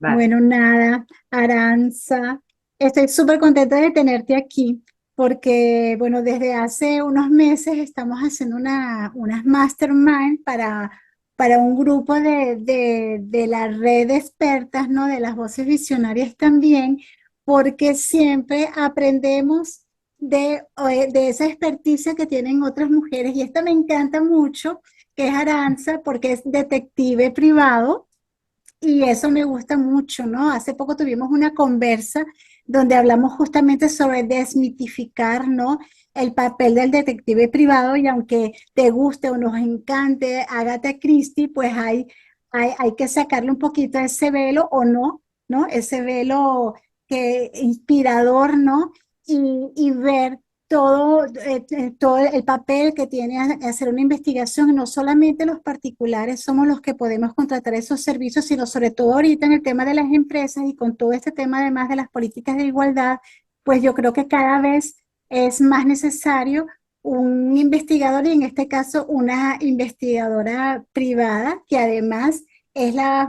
Vale. Bueno, nada, Aranza, estoy súper contenta de tenerte aquí porque, bueno, desde hace unos meses estamos haciendo unas mastermind para un grupo de la red de expertas, ¿no? De las voces visionarias también, porque siempre aprendemos de esa experticia que tienen otras mujeres y esta me encanta mucho, que es Aranza, porque es detective privado. Y eso me gusta mucho, ¿no? Hace poco tuvimos una conversa donde hablamos justamente sobre desmitificar, ¿no? El papel del detective privado y aunque te guste o nos encante Agatha Christie, pues hay que sacarle un poquito ese velo o no, ¿no? Ese velo que inspirador, ¿no? Y ver todo el papel que tiene hacer una investigación, y no solamente los particulares somos los que podemos contratar esos servicios, sino sobre todo ahorita en el tema de las empresas y con todo este tema además de las políticas de igualdad, pues yo creo que cada vez es más necesario un investigador y en este caso una investigadora privada que además es la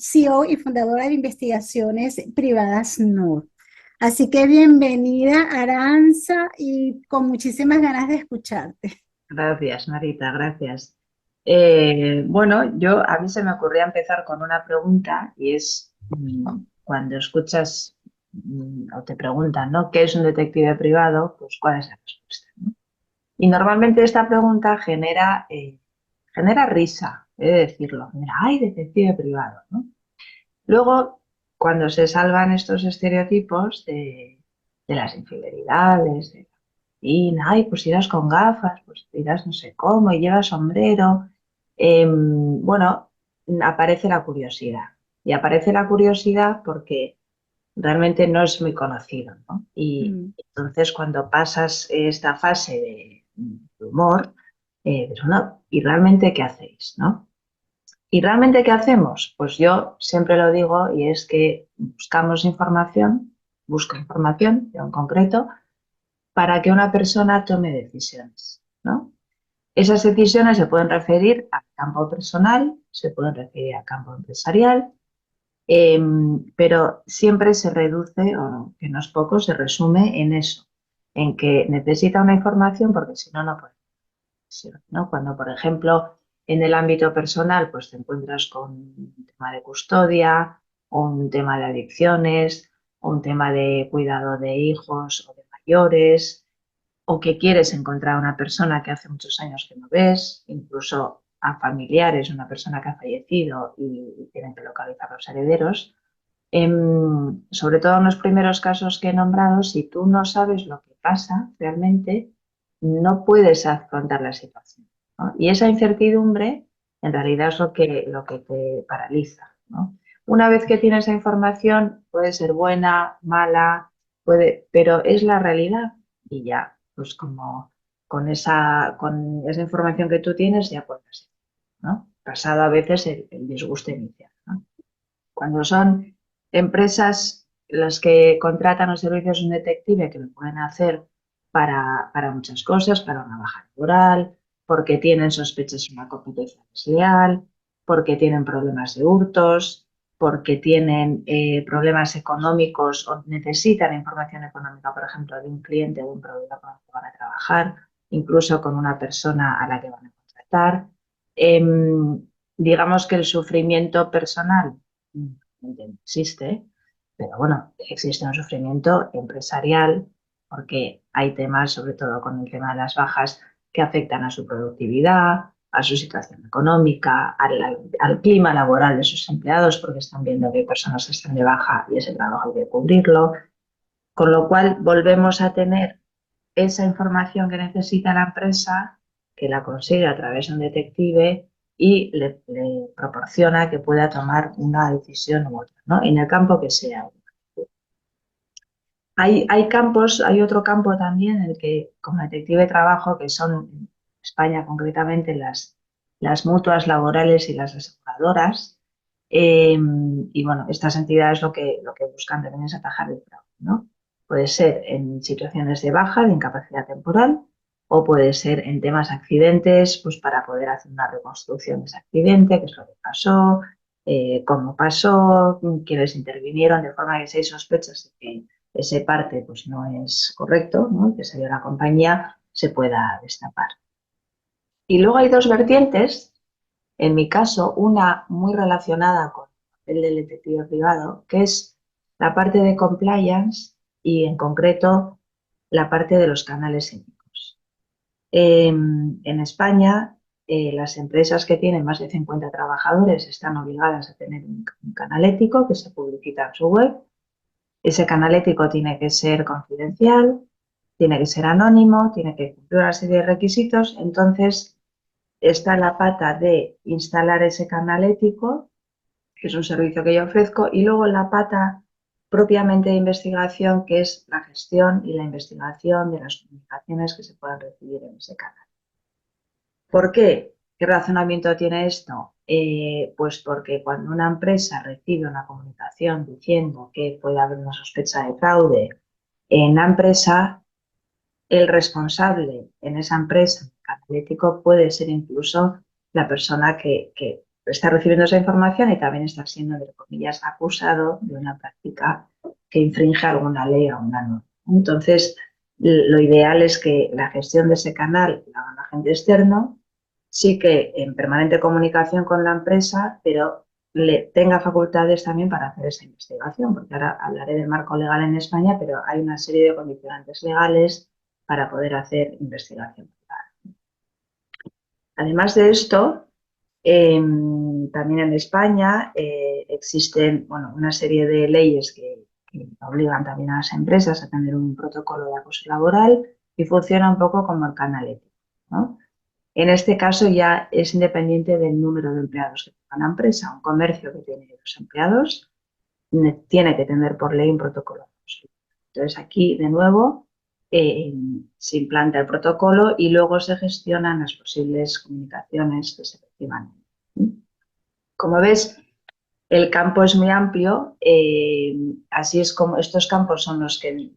CEO y fundadora de Investigaciones Privadas NUR. Así que bienvenida, Aranza, y con muchísimas ganas de escucharte. Gracias, Marita, gracias. Bueno, a mí se me ocurría empezar con una pregunta y es cuando escuchas o te preguntan, ¿no? ¿Qué es un detective privado? Pues ¿cuál es la respuesta, ¿no? Y normalmente esta pregunta genera risa, he de decirlo. Mira, ¡ay, detective privado! ¿No? Luego, cuando se salvan estos estereotipos de las infidelidades, y, ay, pues irás con gafas, pues irás no sé cómo, y llevas sombrero. Bueno, aparece la curiosidad. Y aparece la curiosidad porque realmente no es muy conocido, ¿no? Y Mm. entonces cuando pasas esta fase de humor, pues, bueno, ¿y realmente qué hacéis, no? ¿Y realmente qué hacemos? Pues yo siempre lo digo y es que busco información en concreto para que una persona tome decisiones, ¿no? Esas decisiones se pueden referir al campo personal, se pueden referir al campo empresarial, eh, pero siempre se reduce, o que no es poco, se resume en eso, en que necesita una información porque si no, no puede. ¿No? Cuando, por ejemplo, en el ámbito personal, pues te encuentras con un tema de custodia, o un tema de adicciones, o un tema de cuidado de hijos o de mayores, o que quieres encontrar a una persona que hace muchos años que no ves, incluso a familiares, una persona que ha fallecido y tienen que localizar los herederos. Sobre todo en los primeros casos que he nombrado, si tú no sabes lo que pasa realmente, no puedes afrontar la situación, ¿no? Y esa incertidumbre en realidad es lo que te paraliza, ¿no? Una vez que tienes esa información, puede ser buena, mala, pero es la realidad y ya, pues como con esa información que tú tienes, ya puedes, ¿no? Pasado a veces el disgusto inicial, ¿no? Cuando son empresas las que contratan los servicios de un detective que lo pueden hacer para muchas cosas, para una baja laboral, porque tienen sospechas de una competencia desleal, porque tienen problemas de hurtos, porque tienen problemas económicos o necesitan información económica, por ejemplo, de un cliente o de un proveedor con el que van a trabajar, incluso con una persona a la que van a contratar. Digamos que el sufrimiento personal no existe, pero bueno, existe un sufrimiento empresarial porque hay temas, sobre todo con el tema de las bajas, que afectan a su productividad, a su situación económica, al clima laboral de sus empleados, porque están viendo que hay personas que están de baja y ese trabajo hay que cubrirlo. Con lo cual, volvemos a tener esa información que necesita la empresa, que la consigue a través de un detective y le proporciona que pueda tomar una decisión u otra, ¿no? En el campo que sea. Hay otro campo también en el que como detective trabajo, que son en España concretamente las mutuas laborales y las aseguradoras. Y bueno, estas entidades lo que buscan también es atajar el fraude, ¿no? Puede ser en situaciones de baja, de incapacidad temporal, o puede ser en temas accidentes, pues para poder hacer una reconstrucción de ese accidente, qué es lo que pasó, cómo pasó, quiénes intervinieron, de forma que si hay sospechas de que ese parte pues, no es correcto, ¿no? Que salió la compañía, se pueda destapar. Y luego hay dos vertientes, en mi caso, una muy relacionada con el del detective privado, que es la parte de compliance y en concreto la parte de los canales éticos. En España, las empresas que tienen más de 50 trabajadores están obligadas a tener un canal ético que se publicita en su web. Ese canal ético tiene que ser confidencial, tiene que ser anónimo, tiene que cumplir una serie de requisitos. Entonces, está la pata de instalar ese canal ético, que es un servicio que yo ofrezco, y luego la pata propiamente de investigación, que es la gestión y la investigación de las comunicaciones que se puedan recibir en ese canal. ¿Por qué? ¿Qué razonamiento tiene esto? Pues porque cuando una empresa recibe una comunicación diciendo que puede haber una sospecha de fraude en la empresa, el responsable en esa empresa ético puede ser incluso la persona que está recibiendo esa información y también está siendo, entre comillas, acusado de una práctica que infringe alguna ley o una norma. Entonces, lo ideal es que la gestión de ese canal la haga un agente externo, sí que en permanente comunicación con la empresa, pero le tenga facultades también para hacer esa investigación, porque ahora hablaré del marco legal en España, pero hay una serie de condicionantes legales para poder hacer investigación. Además de esto, también en España existen una serie de leyes que obligan también a las empresas a tener un protocolo de acoso laboral y funciona un poco como el canal ético, ¿no? En este caso ya es independiente del número de empleados que tenga la empresa. Un comercio que tiene 2 empleados tiene que tener por ley un protocolo de acoso. Entonces aquí, de nuevo, se implanta el protocolo y luego se gestionan las posibles comunicaciones que se reciban. Como ves, el campo es muy amplio, así es como estos campos son los que,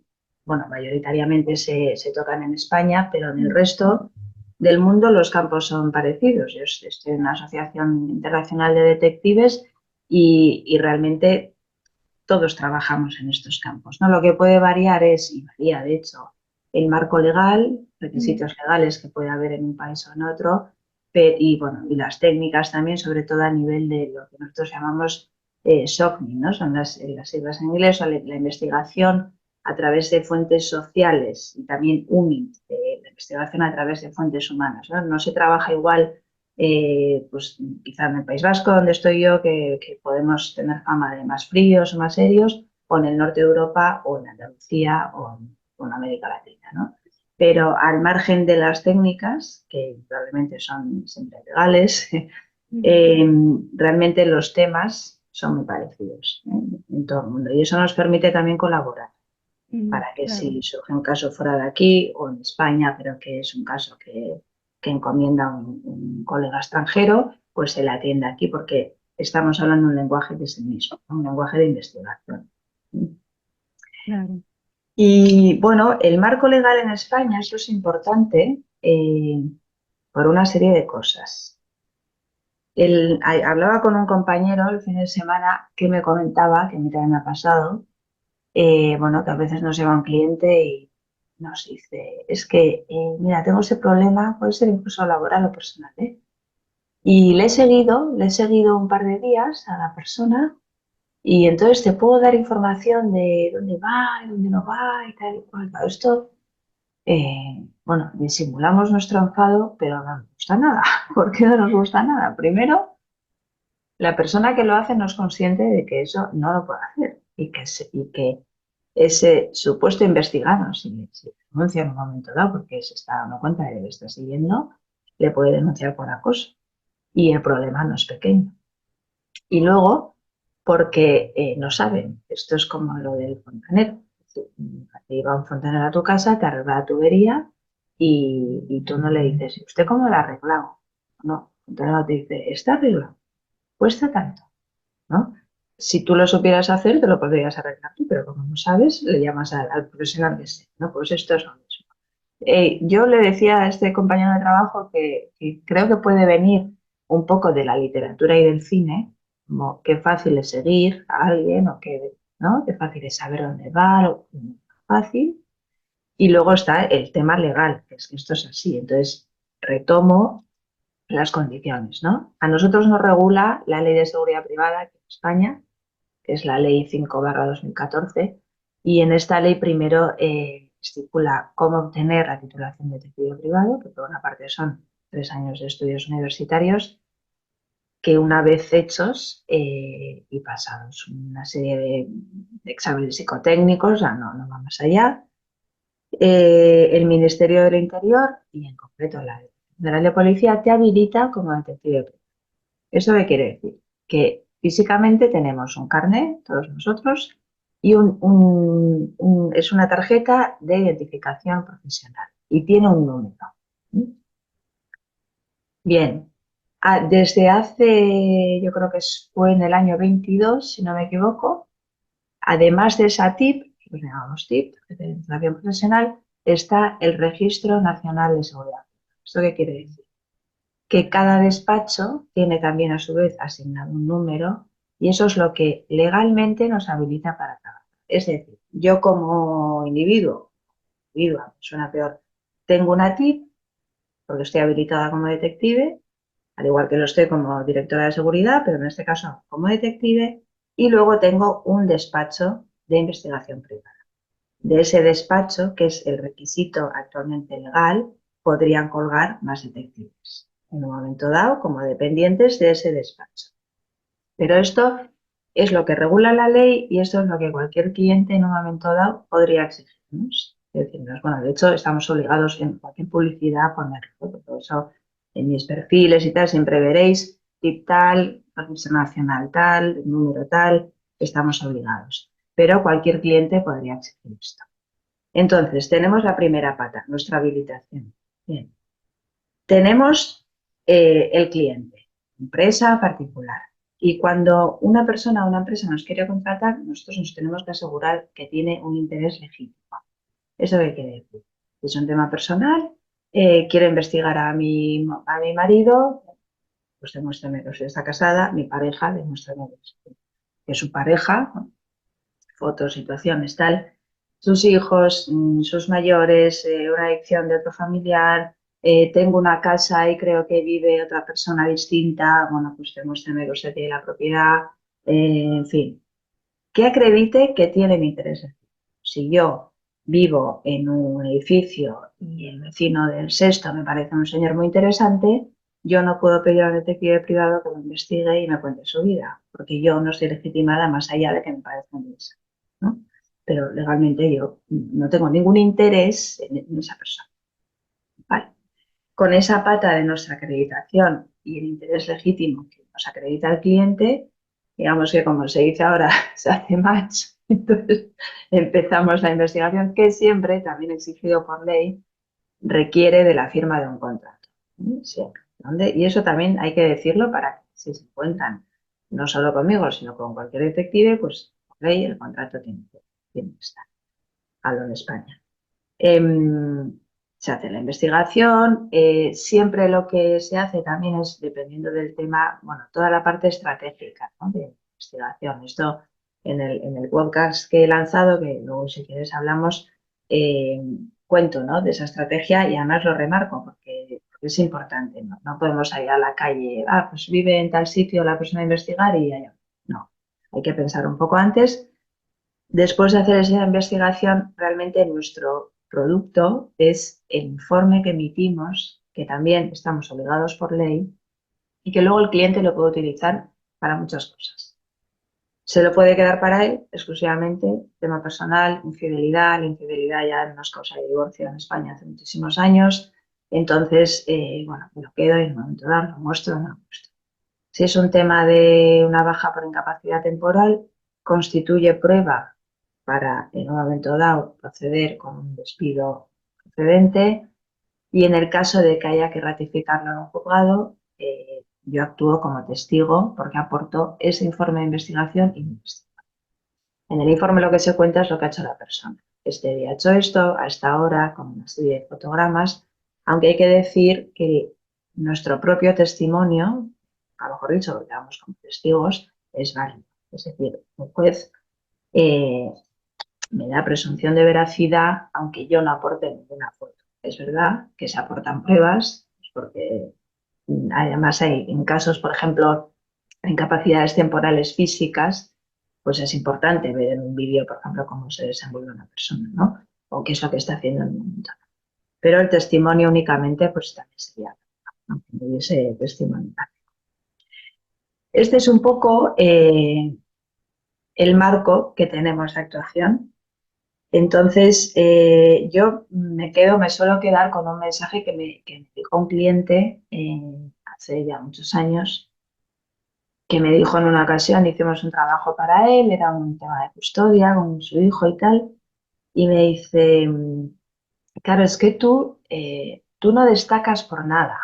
mayoritariamente se tocan en España, pero en el resto del mundo los campos son parecidos. Yo estoy en una asociación internacional de detectives y realmente todos trabajamos en estos campos, ¿no? Lo que puede variar es, y varía de hecho, el marco legal, requisitos legales que puede haber en un país o en otro, y las técnicas también, sobre todo a nivel de lo que nosotros llamamos SOCMI, ¿no? Son las siglas en inglés, o la investigación a través de fuentes sociales y también UMIT, la investigación a través de fuentes humanas, ¿no? No se trabaja igual pues quizá en el País Vasco, donde estoy yo, que podemos tener fama de más fríos o más serios, o en el norte de Europa, o en Andalucía, o en América Latina, ¿no? Pero al margen de las técnicas, que probablemente son siempre legales, realmente los temas son muy parecidos en todo el mundo. Y eso nos permite también colaborar para que Claro. si surge un caso fuera de aquí o en España, pero que es un caso que encomienda un colega extranjero, pues se le atiende aquí porque estamos hablando de un lenguaje que es el mismo, ¿no? Un lenguaje de investigación. Claro. Y bueno, el marco legal en España, eso es importante por una serie de cosas. Hablaba con un compañero el fin de semana que me comentaba, que a mí también me ha pasado, que a veces nos lleva un cliente y nos dice, es que, mira, tengo ese problema, puede ser incluso laboral o personal, ¿eh? Y le he seguido un par de días a la persona y entonces te puedo dar información de dónde va y dónde no va y tal y cual. Claro, esto, disimulamos nuestro enfado, pero no nos gusta nada. ¿Por qué no nos gusta nada? Primero, la persona que lo hace no es consciente de que eso no lo puede hacer y que ese supuesto investigado, si denuncia en un momento dado porque se está dando cuenta de que le está siguiendo, le puede denunciar por acoso. Y el problema no es pequeño. Y luego, porque no saben, esto es como lo del fontanero. Te iba un fontanero a tu casa, te arregla la tubería y tú no le dices, ¿y usted cómo la ha arreglado? No, el fontanero te dice, está arreglado, cuesta tanto, ¿no? Si tú lo supieras hacer, te lo podrías arreglar tú, pero como no sabes, le llamas al profesional que sé, ¿no? Pues esto es lo mismo. Yo le decía a este compañero de trabajo que creo que puede venir un poco de la literatura y del cine, como qué fácil es seguir a alguien o qué, ¿no? Qué fácil es saber dónde va, o no es fácil. Y luego está el tema legal, que es que esto es así. Entonces, retomo las condiciones, ¿no? A nosotros nos regula la Ley de Seguridad Privada aquí en España, que es la Ley 5/2014, y en esta ley primero estipula cómo obtener la titulación de detective privado, que por una parte son 3 años de estudios universitarios, que una vez hechos y pasados una serie de exámenes psicotécnicos, ya no va más allá, el Ministerio del Interior y en concreto la General de Policía te habilita como detective privado. ¿Eso qué quiere decir? Que físicamente tenemos un carnet, todos nosotros, y es una tarjeta de identificación profesional y tiene un número. Bien, desde hace, yo creo que fue en el año 22, si no me equivoco, además de esa TIP, los llamamos TIP, de identificación profesional, está el Registro Nacional de Seguridad. ¿Esto qué quiere decir? Que cada despacho tiene también a su vez asignado un número y eso es lo que legalmente nos habilita para trabajar. Es decir, yo como individuo, suena peor, tengo una TIP porque estoy habilitada como detective, al igual que lo estoy como directora de seguridad, pero en este caso como detective, y luego tengo un despacho de investigación privada. De ese despacho, que es el requisito actualmente legal, podrían colgar más detectives en un momento dado como dependientes de ese despacho. Pero esto es lo que regula la ley y esto es lo que cualquier cliente en un momento dado podría exigirnos. Es decirnos, bueno, de hecho estamos obligados en cualquier publicidad a ponerlo. Por eso en mis perfiles y tal siempre veréis tip tal, registro nacional tal, número tal, estamos obligados. Pero cualquier cliente podría exigir esto. Entonces, tenemos la primera pata, nuestra habilitación. Bien. Tenemos el cliente, empresa particular. Y cuando una persona o una empresa nos quiere contratar, nosotros nos tenemos que asegurar que tiene un interés legítimo. ¿Eso qué quiere decir? Si es un tema personal, quiero investigar a mi marido, pues demuéstrame que usted está casada, mi pareja, demuéstrame que es su pareja, ¿no? Fotos, situaciones, tal, sus hijos, sus mayores, una adicción de otro familiar, tengo una casa y creo que vive otra persona distinta, bueno, pues demuéstrame que usted tiene la propiedad, en fin, que acredite que tiene mi interés. Si yo vivo en un edificio y el vecino del sexto me parece un señor muy interesante, yo no puedo pedir al detective privado que lo investigue y me cuente su vida, porque yo no estoy legitimada más allá de que me parezca interesante, ¿no? Pero legalmente yo no tengo ningún interés en esa persona. ¿Vale? Con esa pata de nuestra acreditación y el interés legítimo que nos acredita el cliente, digamos que como se dice ahora, se hace match. Entonces empezamos la investigación que siempre, también exigido por ley, requiere de la firma de un contrato. Siempre. Y eso también hay que decirlo para que si se cuentan no solo conmigo, sino con cualquier detective, pues por ley el contrato tiene que estar. Hablo en España. Se hace la investigación, siempre lo que se hace también es, dependiendo del tema, bueno, toda la parte estratégica, ¿no? De investigación. Esto en el podcast que he lanzado, que luego si quieres hablamos, eh, cuento, ¿no? De esa estrategia y además lo remarco porque es importante, ¿no? No podemos salir a la calle, pues vive en tal sitio la persona a investigar y allá. No, hay que pensar un poco antes. Después de hacer esa investigación, realmente nuestro producto es el informe que emitimos, que también estamos obligados por ley, y que luego el cliente lo puede utilizar para muchas cosas. Se lo puede quedar para él exclusivamente, tema personal, infidelidad. La infidelidad ya no es causa de divorcio en España hace muchísimos años. Entonces, bueno, me lo quedo y en un momento dado lo muestro o no lo muestro. Si es un tema de una baja por incapacidad temporal, constituye prueba para, en un momento dado, proceder con un despido procedente y en el caso de que haya que ratificarlo en un juzgado, yo actúo como testigo porque aporto ese informe de investigación y mi testigo. En el informe lo que se cuenta es lo que ha hecho la persona. Este día ha hecho esto, a esta hora, con una serie de fotogramas, aunque hay que decir que nuestro propio testimonio, a lo mejor dicho, lo llevamos como testigos, es válido. Es decir, un juez eh, me da presunción de veracidad aunque yo no aporte ninguna foto. Es verdad que se aportan pruebas, pues porque además hay en casos, por ejemplo, de incapacidades temporales físicas, pues es importante ver en un vídeo, por ejemplo, cómo se desenvuelve una persona, ¿no? O qué es lo que está haciendo en el momento. Pero el testimonio únicamente, pues también sería, aunque no hubiese testimonio. Este es un poco el marco que tenemos de actuación. Entonces, yo me suelo quedar con un mensaje que me dijo un cliente hace ya muchos años, que me dijo en una ocasión, hicimos un trabajo para él, era un tema de custodia con su hijo y tal, y me dice, claro, es que tú no destacas por nada.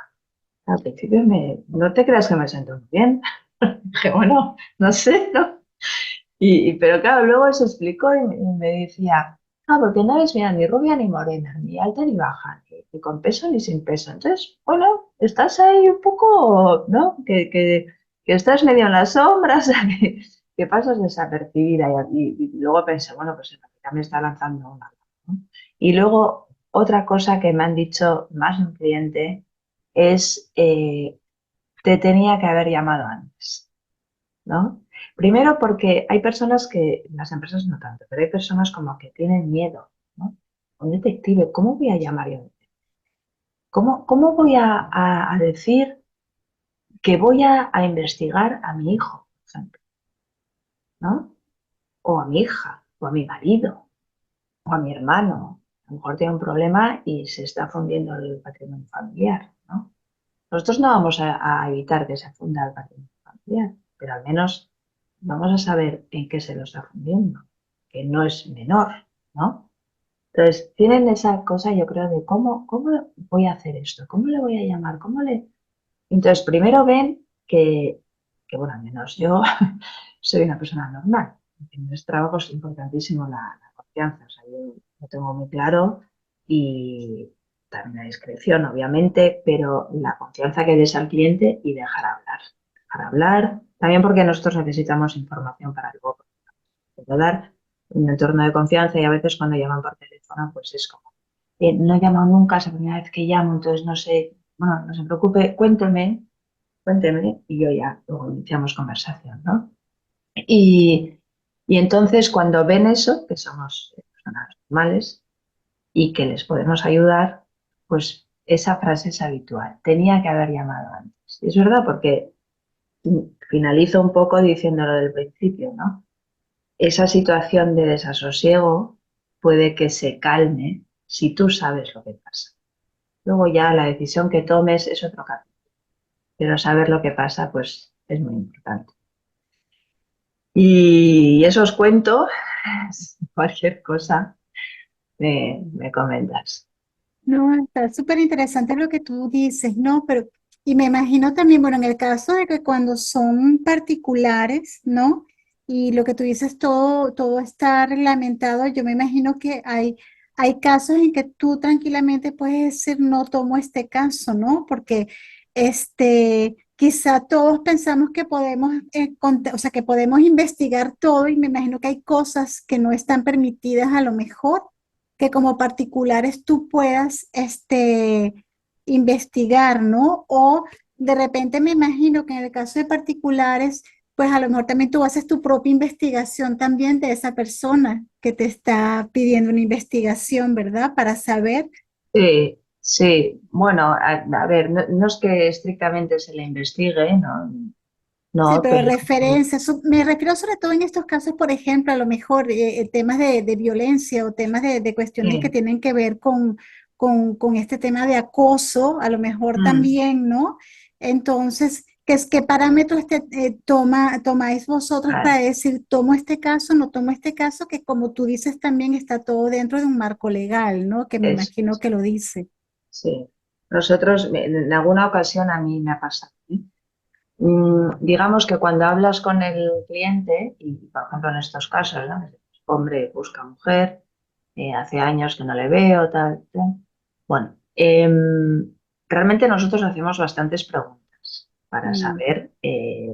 Al principio no te creas que me siento muy bien. Dije, bueno, no sé, ¿no? Pero claro, luego se explicó y me decía, porque no eres mira, ni rubia ni morena, ni alta ni baja, ni con peso ni sin peso. Entonces, bueno, estás ahí un poco, ¿no? Que estás medio en las sombras, que pasas desapercibida. Y luego pensé, bueno, pues en realidad me está lanzando una, ¿no? Y luego, otra cosa que me han dicho más de un cliente es, te tenía que haber llamado antes, ¿no? Primero porque hay personas que, las empresas no tanto, pero hay personas como que tienen miedo, ¿no? Un detective, ¿cómo voy a llamar yo? ¿Cómo voy a decir que voy a investigar a mi hijo, por ejemplo, ¿no? O a mi hija, o a mi marido, o a mi hermano? A lo mejor tiene un problema y se está fundiendo el patrimonio familiar, ¿no? Nosotros no vamos a evitar que se funda el patrimonio familiar, pero al menos vamos a saber en qué se lo está fundiendo, que no es menor, ¿no? Entonces, tienen esa cosa, yo creo, de cómo voy a hacer esto, cómo le voy a llamar, cómo le... Entonces, primero ven bueno, al menos yo soy una persona normal. En este trabajo es importantísimo la confianza, o sea, yo lo tengo muy claro y también la discreción, obviamente, pero la confianza que des al cliente y dejar hablar. Dejar hablar, también porque nosotros necesitamos información para luego poder dar un entorno de confianza y a veces cuando llaman por teléfono, pues es como, no he llamado nunca, es la primera vez que llamo, entonces no sé, bueno, no se preocupe, cuénteme y yo ya luego iniciamos conversación, ¿no? Y, y entonces cuando ven eso, que somos personas normales y que les podemos ayudar, pues esa frase es habitual. Tenía que haber llamado antes. Y es verdad porque finalizo un poco diciéndolo del principio, ¿no? Esa situación de desasosiego puede que se calme si tú sabes lo que pasa. Luego ya la decisión que tomes es otro camino, pero saber lo que pasa, pues es muy importante. Y eso os cuento, cualquier cosa me comentas. No, está súper interesante lo que tú dices, ¿no? Pero, y me imagino también, bueno, en el caso de que cuando son particulares, ¿no? Y lo que tú dices, todo está reglamentado, yo me imagino que hay casos en que tú tranquilamente puedes decir, no tomo este caso, ¿no? Porque quizá todos pensamos que podemos, o sea, que podemos investigar todo y me imagino que hay cosas que no están permitidas a lo mejor que como particulares tú puedas investigar, ¿no? O de repente me imagino que en el caso de particulares, pues a lo mejor también tú haces tu propia investigación también de esa persona que te está pidiendo una investigación, ¿verdad? Para saber. Sí, sí, bueno, a ver, no es que estrictamente se le investigue, no, Sí, no, pero pero referencias, me refiero sobre todo en estos casos, por ejemplo, a lo mejor temas de violencia o temas de cuestiones que sí. tienen que ver con este tema de acoso, a lo mejor Mm, también, ¿no? Entonces, ¿qué parámetros tomáis vosotros vale, para decir, tomo este caso, no tomo este caso, que como tú dices también está todo dentro de un marco legal, ¿no? Que me es, imagino que lo dice. sí. Nosotros, en alguna ocasión a mí me ha pasado, ¿eh? Digamos que cuando hablas con el cliente, y por ejemplo en estos casos, ¿no? Hombre busca mujer, hace años que no le veo, tal, tal. Bueno, realmente nosotros hacemos bastantes preguntas para mm, saber,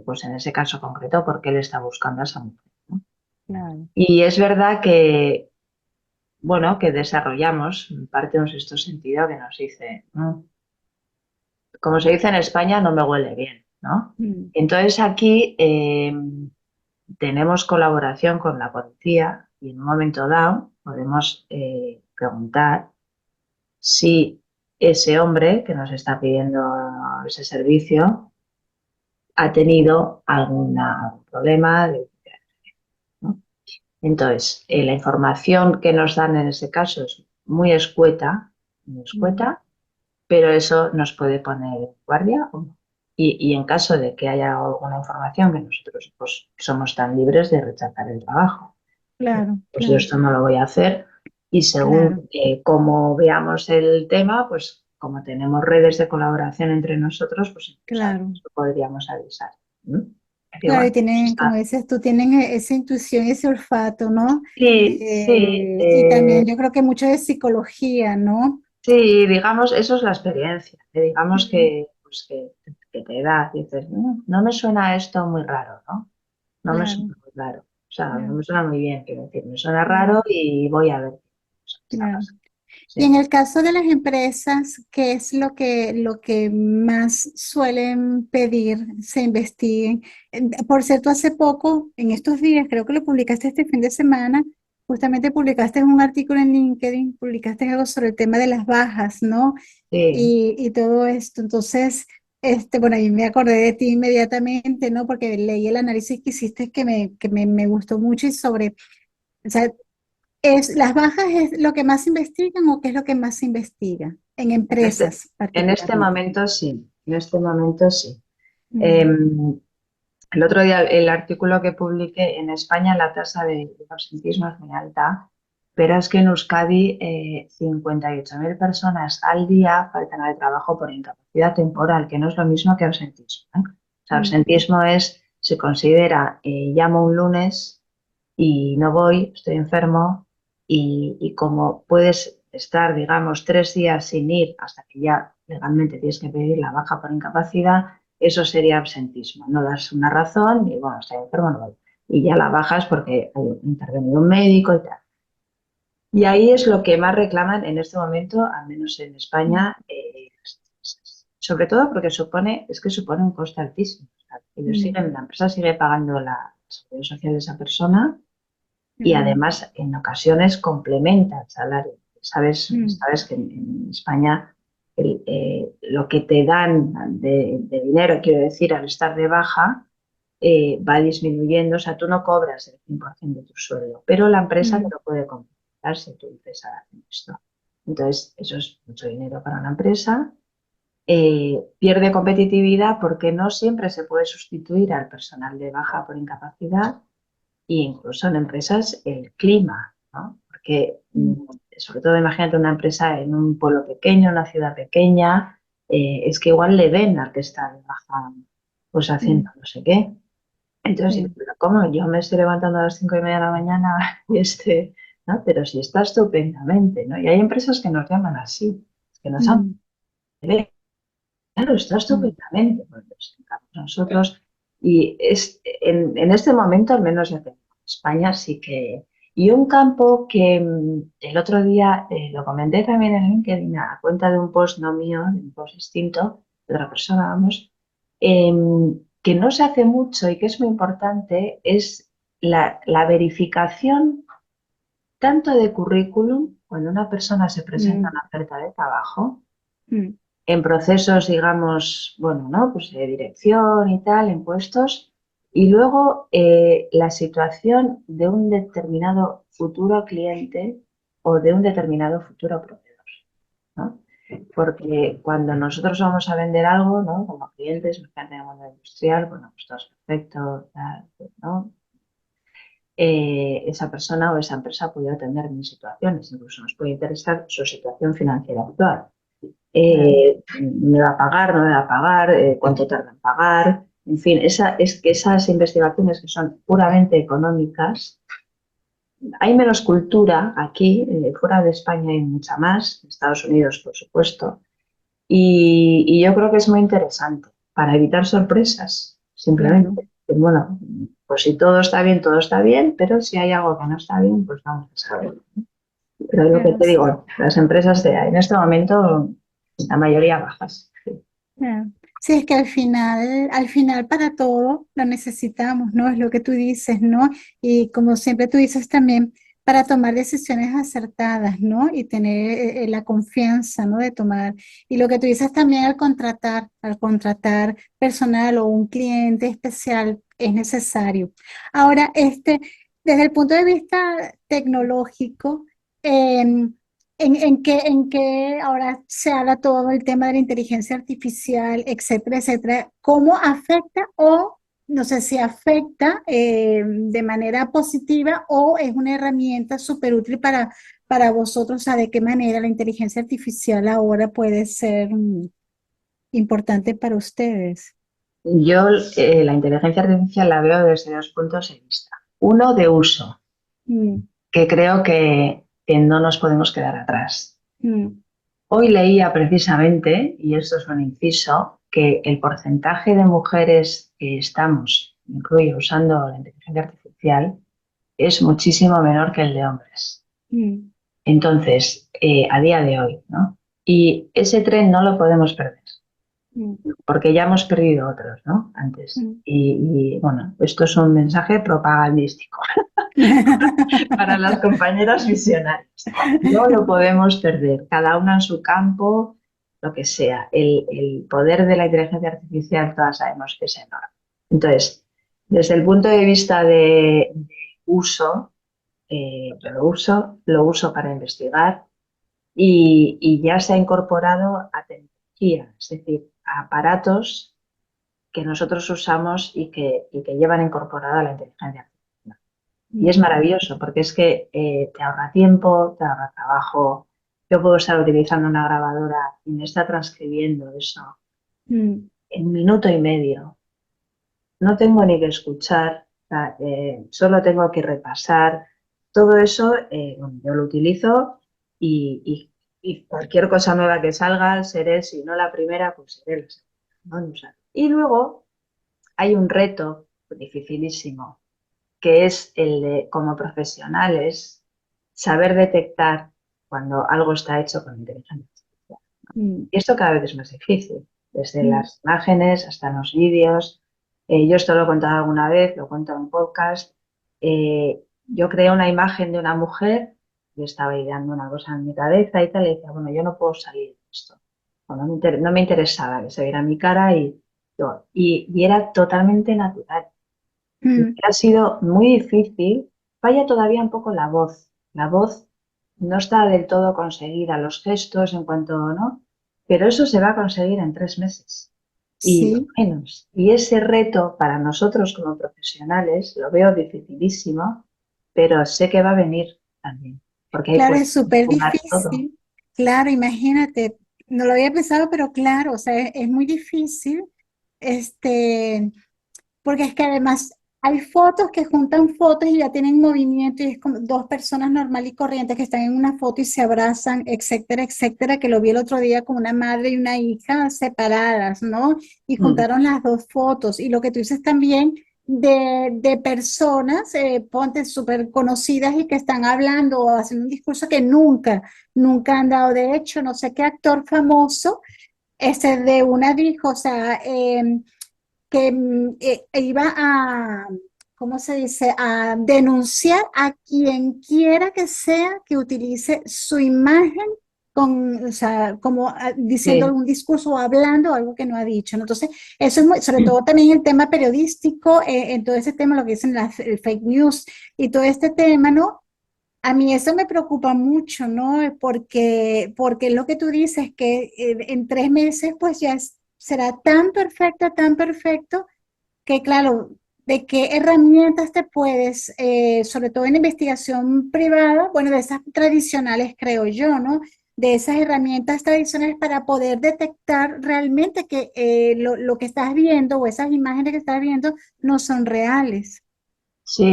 pues en ese caso concreto, por qué le está buscando a esa mujer, ¿no? claro. Y es verdad que, bueno, que desarrollamos parte de un sexto sentido que nos dice, como se dice en España, no me huele bien, ¿no? Mm, Entonces aquí tenemos colaboración con la policía y en un momento dado podemos preguntar si ese hombre que nos está pidiendo ese servicio ha tenido algún problema, ¿no? Entonces, la información que nos dan en ese caso es muy mm, escueta, pero eso nos puede poner en guardia o no. Y en caso de que haya alguna información que nosotros pues, somos tan libres de rechazar el trabajo. claro, Pues yo claro, esto no lo voy a hacer y claro, según cómo veamos el tema, pues como tenemos redes de colaboración entre nosotros, pues incluso a claro. veces lo podríamos avisar. ¿Mm? Y Claro, y bueno, pues tienen, como está. dices tú, tienen esa intuición, ese olfato, ¿no? Sí, sí, Y también yo creo que mucho de psicología, ¿no? sí, digamos, eso es la experiencia, digamos Mm, pues que te da, dices, no me suena esto muy raro, ¿no? No me claro, suena muy raro, o sea, no claro, me suena muy bien, quiero decir, me suena claro, raro y voy a ver qué está claro. pasando. Y en Sí. el caso de las empresas, ¿qué es lo que más suelen pedir se investiguen? Por cierto, hace poco, en estos días, creo que lo publicaste este fin de semana, justamente publicaste un artículo en LinkedIn, publicaste algo sobre el tema de las bajas, ¿no? Sí. Y todo esto. Entonces, bueno, ahí me acordé de ti inmediatamente, ¿no? Porque leí el análisis que hiciste me gustó mucho y sobre, o sea, ¿las bajas es lo que más investigan o qué es lo que más se investiga en En empresas en este particularmente? momento sí, en este momento sí. Mm, Em, el otro día el artículo que publiqué en España, la tasa de absentismo es muy alta, pero es que en Euskadi 58.000 personas al día faltan al trabajo por incapacidad temporal, que no es lo mismo que absentismo, ¿eh? O sea, mm, absentismo se considera, llamo un lunes y no voy, estoy enfermo y como puedes estar, digamos, 3 días sin ir hasta que ya legalmente tienes que pedir la baja por incapacidad, eso sería absentismo. No das una razón y bueno, estoy enfermo, no voy. Y ya la bajas porque ha intervenido un médico y tal. Y ahí es lo que más reclaman en este momento, al menos en mm, España, las empresas. Sobre todo porque es que supone un coste altísimo. O sea, mm, la empresa sigue pagando la seguridad social de esa persona y mm, además en ocasiones complementa el salario. mm, Sabes que en España lo que te dan de dinero, quiero decir, al estar de baja, va disminuyendo. O sea, tú no cobras el 100% de tu sueldo, pero la empresa te mm, lo puede compensar si tu empresa hace esto. Entonces, eso es mucho dinero para una empresa. Pierde competitividad porque no siempre se puede sustituir al personal de baja por incapacidad e incluso en empresas el clima, ¿no? Porque mm, sobre todo imagínate una empresa en un pueblo pequeño, una ciudad pequeña, es que igual le ven al que está de baja, pues haciendo mm, no sé qué. Entonces digo, sí, pero ¿cómo? Yo me estoy levantando a las 5:30 de la mañana y ¿no? Pero si está estupendamente, ¿no? Y hay empresas que nos llaman así, que nos llaman, mm, claro, está mm, estupendamente, pues lo explicamos nosotros. Y en este momento, al menos ya tengo España, sí que. Y un campo que el otro día lo comenté también en LinkedIn a cuenta de un post no mío, de un post distinto, de otra persona, vamos, que no se hace mucho y que es muy importante, es la verificación tanto de currículum, cuando una persona se presenta a mm, una oferta de trabajo, mm, en procesos, digamos, bueno, ¿no? Pues de dirección y tal, en puestos, y luego la situación de un determinado futuro cliente o de un determinado futuro proveedor, ¿no? Porque cuando nosotros vamos a vender algo, ¿no? Como clientes, en el mundo industrial, bueno, pues todo es perfecto, tal, ¿no? Esa persona o esa empresa puede tener mil situaciones, incluso nos puede interesar su situación financiera actual. claro, ¿Me va a pagar, no me va a pagar? ¿Cuánto tarda en pagar? En fin, es que esas investigaciones que son puramente económicas, hay menos cultura aquí, fuera de España hay mucha más, en Estados Unidos, por supuesto, y yo creo que es muy interesante para evitar sorpresas, claro, simplemente. Bueno, pues si todo está bien, pero si hay algo que no está bien, pues vamos a saberlo. Pero es lo que claro, te sí. digo, las empresas en este momento, la mayoría bajas. Sí. Claro. Sí, es que al final para todo lo necesitamos, ¿no? Es lo que tú dices, ¿no? Y como siempre tú dices también, para tomar decisiones acertadas, ¿no? Y tener la confianza, ¿no? De tomar. Y lo que tú dices también al contratar personal o un cliente especial es necesario. Ahora, desde el punto de vista tecnológico, em, en que ahora se habla todo el tema de la inteligencia artificial, etcétera, etcétera? ¿Cómo afecta o no sé si afecta de manera positiva o es una herramienta súper útil para vosotros? O sea, ¿de qué manera la inteligencia artificial ahora puede ser importante para ustedes? Yo la inteligencia artificial la veo desde dos puntos de vista. Uno de uso, Mm, que creo que no nos podemos quedar atrás. mm, Hoy leía precisamente, y esto es un inciso, que el porcentaje de mujeres que estamos, incluye usando la inteligencia artificial, es muchísimo menor que el de hombres. mm, Entonces, a día de hoy, ¿no? Y ese tren no lo podemos perder, mm, porque ya hemos perdido otros, ¿no? Antes. mm. Bueno, esto es un mensaje propagandístico para las compañeras visionarias. No lo podemos perder, cada una en su campo, lo que sea. El poder de la inteligencia artificial, todas sabemos que es enorme. Entonces, desde el punto de vista de uso, lo uso para investigar y ya se ha incorporado a tecnología, es decir, a aparatos que nosotros usamos y que llevan incorporada la inteligencia artificial. Y es Mm, maravilloso porque es que te ahorra tiempo, te ahorra trabajo. Yo puedo estar utilizando una grabadora y me está transcribiendo eso mm, en minuto y medio. No tengo ni que escuchar, o sea, solo tengo que repasar. Todo eso, bueno, yo lo utilizo y cualquier cosa nueva que salga, seré, si no la primera, pues seré la segunda, ¿no? En usar. Y luego hay un reto dificilísimo, que es el de, como profesionales, saber detectar cuando algo está hecho con inteligencia artificial. mm, Y esto cada vez es más difícil, desde mm, las imágenes hasta los vídeos. Yo esto lo he contado alguna vez, lo cuento en un podcast. Yo creé una imagen de una mujer, yo estaba ideando una cosa en mi cabeza y tal, y decía, bueno, yo no puedo salir de esto. Bueno, no me interesaba que se viera mi cara y era totalmente natural. Y mm. ha sido muy difícil. Falla todavía un poco la voz. La voz no está del todo conseguida, los gestos en cuanto, ¿no? Pero eso se va a conseguir en 3 meses y Sí. menos. Y ese reto para nosotros como profesionales lo veo dificilísimo, pero sé que va a venir también, porque ahí Claro, puede es súper jugar todo. difícil. Claro, imagínate, no lo había pensado, pero claro, o sea, es muy difícil, este, porque es que además hay fotos que juntan fotos y ya tienen movimiento y es como dos personas normal y corrientes que están en una foto y se abrazan, etcétera, etcétera, que lo vi el otro día con una madre y una hija separadas, ¿no? Y Mm. juntaron las dos fotos. Y lo que tú dices también de personas, ponte súper conocidas y que están hablando o haciendo un discurso que nunca han dado. De hecho, no sé qué actor famoso, de una dijo, o sea, que iba a, ¿cómo se dice?, a denunciar a quien quiera que sea que utilice su imagen con, o sea, como diciendo Sí. algún discurso o hablando algo que no ha dicho, ¿no? Entonces, eso es muy, sobre todo también el tema periodístico, en todo ese tema, lo que dicen las el fake news y todo este tema, ¿no? A mí eso me preocupa mucho, ¿no? Porque es lo que tú dices, que en 3 meses pues ya será tan perfecto, que claro, ¿de qué herramientas te puedes, sobre todo en investigación privada, bueno, de esas tradicionales creo yo, ¿no? De esas herramientas tradicionales para poder detectar realmente que lo que estás viendo o esas imágenes que estás viendo no son reales. Sí,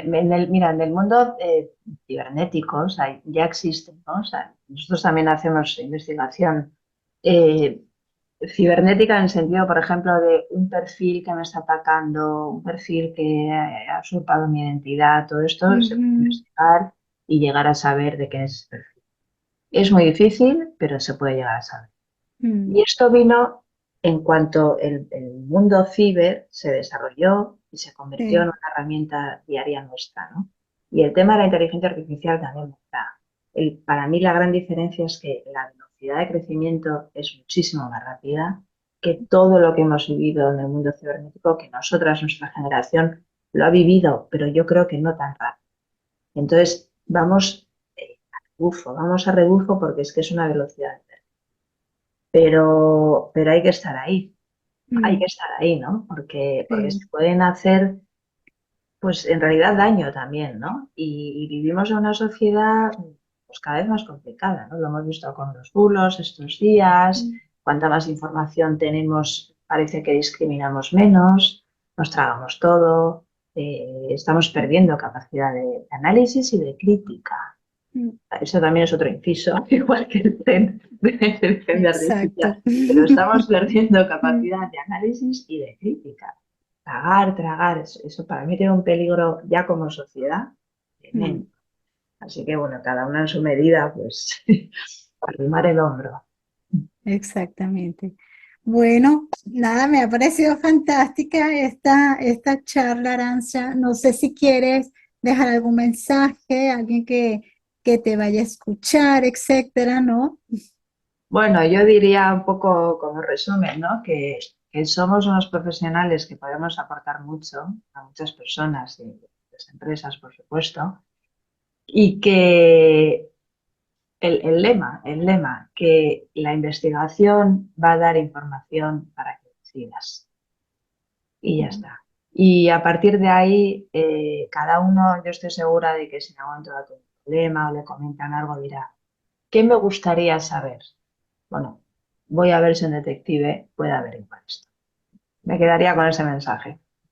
mira, en el mundo cibernético, o sea, ya existen, ¿no? O sea, nosotros también hacemos investigación. cibernética en el sentido, por ejemplo, de un perfil que me está atacando, un perfil que ha usurpado mi identidad, todo esto se puede Ujú, investigar y llegar a saber de qué es ese perfil. Es muy difícil, pero se puede llegar a saber. mm, Y esto vino en cuanto el mundo ciber se desarrolló y se convirtió en sí, una herramienta diaria nuestra, ¿no? Y el tema de la inteligencia artificial también está. Para mí la gran diferencia es que la velocidad de crecimiento es muchísimo más rápida que todo lo que hemos vivido en el mundo cibernético, que nosotras, nuestra generación, lo ha vivido, pero yo creo que no tan rápido. Entonces, vamos a rebufo, vamos a rebufo porque es que es una velocidad. Pero hay que mm, estar ahí, ¿no? Porque se sí, pueden hacer, pues en realidad daño también, ¿no? Y vivimos en una sociedad pues cada vez más complicada, ¿no? Lo hemos visto con los bulos estos días, mm, cuanta más información tenemos, parece que discriminamos menos, nos tragamos todo, estamos perdiendo capacidad de análisis y de crítica. mm, Eso también es otro inciso, igual que el CEN de la inteligencia artificial. exacto. Pero estamos perdiendo Mm, capacidad de análisis y de crítica. Tragar, tragar, eso para mí tiene un peligro ya como sociedad tremendo. mm, Así que bueno, cada una en su medida, pues arrimar el hombro. exactamente. Bueno, nada, me ha parecido fantástica esta charla, Arancha. No sé si quieres dejar algún mensaje, alguien que te vaya a escuchar, etcétera, ¿no? Bueno, yo diría un poco como resumen, ¿no? Que somos unos profesionales que podemos aportar mucho a muchas personas y las empresas, por supuesto, y que el lema, que la investigación va a dar información para que decidas. Y ya está. Y a partir de ahí, cada uno, yo estoy segura de que si en algún momento da un problema o le comentan algo, dirá, ¿qué me gustaría saber? Bueno, voy a ver si un detective puede averiguar esto. Me quedaría con ese mensaje.